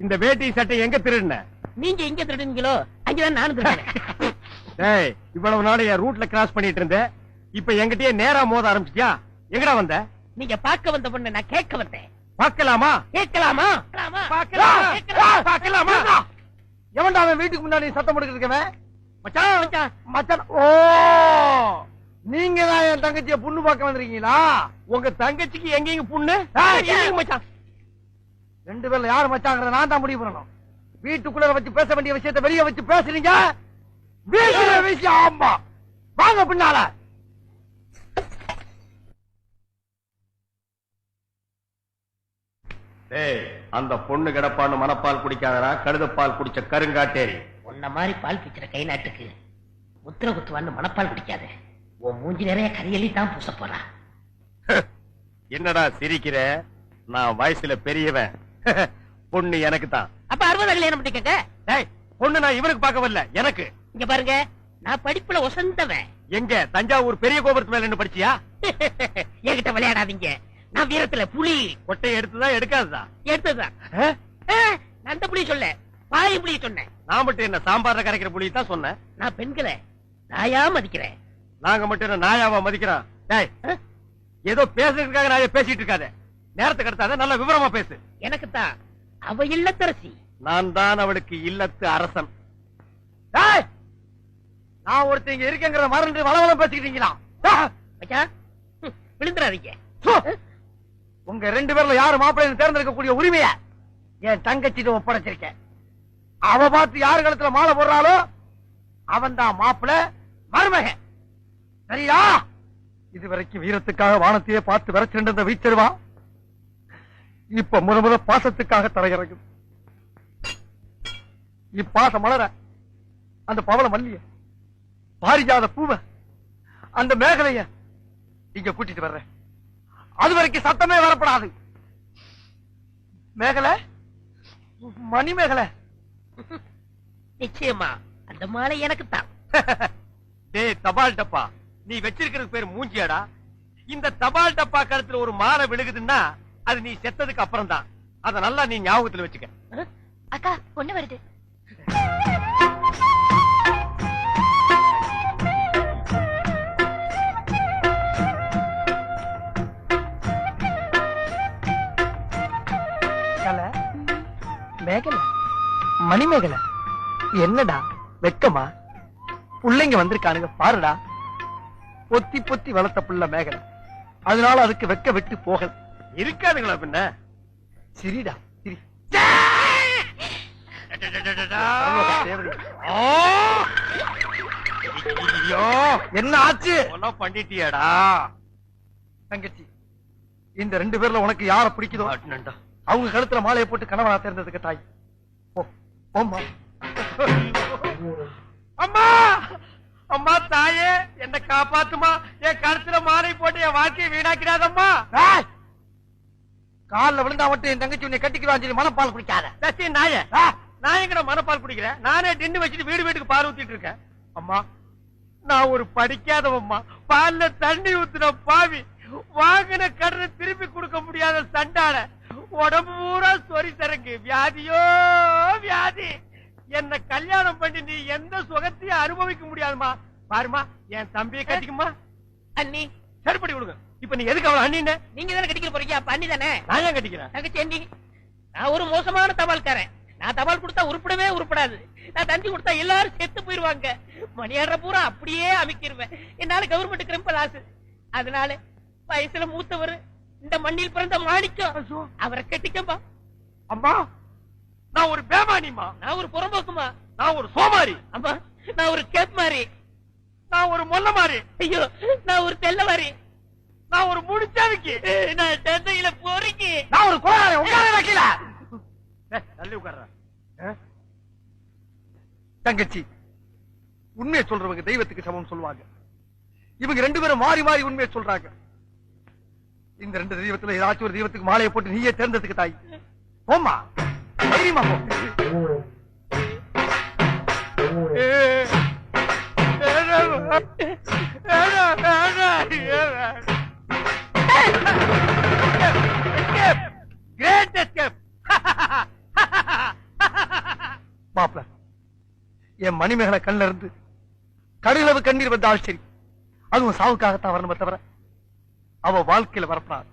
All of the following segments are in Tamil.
இந்த வேட்டி சட்டை எங்க திருடுன? நீங்க எங்க திருடுனீங்களோ அங்கதான் நானும் திருடுறேன். இவ்வளவு நாள் என் ரூட்ல கிராஸ் பண்ணிட்டு இருந்தேன். இப்ப எங்கிட்டயே நேரா மோத ஆரம்பிச்சிட்டியா? எங்கடா வந்த? நீங்க பார்க்க வந்த பொண்ணு நான் கேட்க வந்தேன். பார்க்கலாமா? கேட்கலாமா? பார்க்கலாமா? எவன்டா அவன் வீட்டுக்கு முன்னாடி சத்தம் போட்டுக்கிட்டு மச்சான் மச்சான்? ஓ, நீங்க தான் என் தங்கச்சிய புண்ணு பார்க்க வந்திருக்கீங்களா? உங்க தங்கச்சிக்கு எங்கேயும் புண்ணு? மச்சான், ரெண்டு பேர்ல யாரு மச்சாங்கிறத நான் தான் முடிவு பண்ணணும். வீட்டுக்குள்ள வச்சு பேச வேண்டிய விஷயத்தை வெளியே வச்சு பேசுறீங்க. வீட்டுல விஷயம். ஆமா, வாங்க பின்னால. அந்த பொண்ணு கிடப்பான்னு மனப்பால் குடிக்காதரா, கழுதப்பால் குடிச்ச கருங்காட்டேரி. உன்ன மாதிரி பால் பிச்சுற கை நாட்டுக்கு முத்திர குத்துவான்னு மனப்பால் குடிக்காத. உன் மூஞ்சி நிறைய கரியலி தான் பூச போறா. என்னடா சிரிக்கிற? நான் வயசுல பெரியவன். பொண்ணு எனக்கு தான். அப்ப 60 கல்யாணம் பண்ணிக்கங்க. பொண்ணு நான் இவனுக்கு பார்க்க வரல, எனக்கு. இங்க பாருங்க, நான் படிப்புல ஒசந்தவன். எங்க தஞ்சாவூர் பெரிய கோபுரத்து மேல என்ன படிச்சியா? என்கிட்ட விளையாடாதீங்க. நான் வீரத்துல புலி. கொட்டையை எடுத்துதான் எடுக்காதுதான்? எடுத்ததுதான். அந்த புலி சொல்ல, பாய் புலி சொன்னேன். நான் மட்டும் என்ன சாம்பார்ல கரைக்கிற புலி தான் சொன்னேன். நான் பெண்களை நாயா மதிக்கிறேன். நாங்க மட்டும் என்ன நாயாவா மதிக்கிறோம்? ஏதோ பேசுறதுக்காக நாய பேசிட்டு இருக்காத. நேரத்துக்கு எடுத்தாத, நல்ல விவரமா பேசு. எனக்குத்தான் அவ இல்லத்தரசி. நான் தான் அவளுக்கு இல்லத்து அரசன். நான் ஒருத்தங்க இருக்கேங்கிற மறந்து வளவளம் பேசிக்கிட்டீங்களா? விழுந்துடாதீங்க. உங்க ரெண்டு பேர்ல யாரு மாப்பிள்ளை தேர்ந்தெடுக்கக்கூடிய உரிமைய என் தங்கச்சிட்டு ஒப்படைச்சிருக்கேன். அவ பார்த்து யாரு கழுத்துல மாலை போடுறாளோ அவன் தான் மாப்பிள்ளை, மருமகன். சரியா? இதுவரைக்கும் வீரத்துக்காக வானத்தையே பார்த்து விரைச்சிருந்த வீச்சருவா இப்ப முத பாசத்துக்காக தரையிறங்கு. இப்பாச மலர, அந்த பவள மல்லிய, பாரிஜாத பூவ, அந்த மேகலைய இங்க கூட்டிட்டு வர்றேன். அது வரைக்கும் சத்தமே வரப்படாது. மேகலை, மணி மேகலை. நிச்சயமா அந்த மாலை எனக்கு தான். தபால் டப்பா, நீ வச்சிருக்கிறது பேர் மூஞ்சியாடா? இந்த தபால் டப்பா கழுத்துல ஒரு மாலை விழுகுதுன்னா அது நீ செத்ததுக்கு அப்புறம் தான். அத நல்லா நீ ஞாபகத்துல வச்சுக்க. அக்கா, பொண்ணு வருது. மேகலை, மணிமேகலை, என்னடா வெக்கமா? புள்ளைங்க வந்திருக்கானுங்க பாருடா. பொத்தி பொத்தி வளர்த்த புள்ள மேகலை, அதனால அதுக்கு வெக்க விட்டு போகல. இருக்காதுங்களா பின்ன? சிரிடா சிரி. என்ன ஆச்சு? பண்ணிட்டியாடா தங்கச்சி? இந்த ரெண்டு பேர்ல உனக்கு யார பிடிக்குதோ அவங்க கழுத்துல மாலையை போட்டு கணவனா தேர்ந்ததுக்கு தாய். அம்மா, அம்மா தாயே, என்ன காப்பாத்துமா. என் கழுத்துல மாலை போட்டு என் வாழ்க்கையை வீணாக்கிறாதம்மா. காலில் விழுந்தா மட்டும் என் தங்கச்சி உன்னை கட்டிக்கிறான் சொல்லி மனப்பால் குடிக்காத. நாய, நான் எங்கட மனப்பால் குடிக்கிறேன்? நானே டின்னு வச்சுட்டு வீடு வீட்டுக்கு பால் ஊத்திட்டு இருக்கேன். அம்மா, நான் ஒரு படிக்காதவம்மா. பால்ல தண்ணி ஊத்துன பாவி, வாங்கின கடனை திருப்பி கொடுக்க முடியாத சண்டால, உடம்பு பூரா சொறி சரக்கு, வியாதியோ வியாதி. என்ன கல்யாணம் பண்ணி நீ எந்த சுகத்தையும் அனுபவிக்க முடியாதுமா. பாருமா, என் தம்பியை கட்டிக்குமா. அண்ணி சரிப்படி கொடுங்க. இப்ப நீ எதுக்கு அவளை அண்ணின்னு? நீங்க தானே கட்டிக்க போறீங்க, அப்ப அண்ணி தானே. நான் ஏன் கட்டிக்கிறேன்? தங்கச்சி அண்ணி, நான் ஒரு மோசமான தபால்காரன். நான் தபால் கொடுத்தா உருப்படவே உருப்படாது. நான் தந்தி கொடுத்தா எல்லாரும் செத்து போயிருவாங்க. மணியாடுற பூரா அப்படியே அமைக்கிருவேன். என்னால கவர்மெண்ட் கிரிம்பல் ஆசு. அதனால வயசுல மூத்தவர், இந்த மண்ணில் பிறந்த மாணிக்கம், அவரை கட்டிக்கப்பா. அம்மா, நான் ஒரு பேமானிமா. நான் ஒரு புறம்போக்குமா. நான் ஒரு சோமாரி. அம்மா, நான் ஒரு கேப் மாறி. நான் ஒரு மொல்ல மாறி. ஐயோ, நான் ஒரு தெல்ல மாறி. நான் ஒரு முடிச்சாவிக்கு. நான் தந்தையில போறீங்க. நான் ஒரு கோளாறு. உட்கார வைக்கல. தள்ளி உட்கார்ற. தங்கச்சி, உண்மையை சொல்றவங்க தெய்வத்துக்கு சமம் சொல்லுவாங்க. இவங்க ரெண்டு பேரும் மாறி மாறி உண்மையை சொல்றாங்க. இந்த ரெண்டு தெய்வத்துல ஏதாச்சும் ஒரு தெய்வத்துக்கு மாலையை போட்டு நீயே தேர்ந்ததுக்கு தாய். போம்மா, தைரியமா போ. என் மணிமேகலை கண்ணில இருந்து கடுகளவு கண்ணீர் வந்த ஆச்சரியம். அதுவும் சாவுக்காகத்தான் வரணுமே தவிர அவ வாழ்க்கையில வரப்படாது.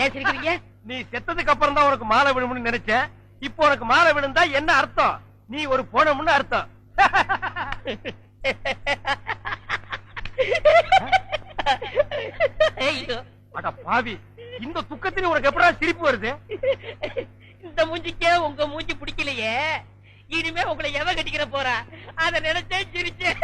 ஏன் சிரிக்கிறீங்க? நீ செத்ததுக்கு அப்புறம் தான் உனக்கு மாலை விழும்னு நினைச்சேன். இப்போ உனக்கு மாலை விழுந்தா என்ன அர்த்தம்? நீ ஒரு போனமுன்னு அர்த்தம். ஐயோ, அட பாவி, இந்த துக்கத்திலே உனக்கு எப்படா சிரிப்பு வருது? இந்த மூஞ்சிக்கே உங்க மூஞ்சி பிடிக்கலையே, இனிமே உங்களை எவ கட்டிக்கிற போறா? அத நினைச்சே சிரிச்சேன்.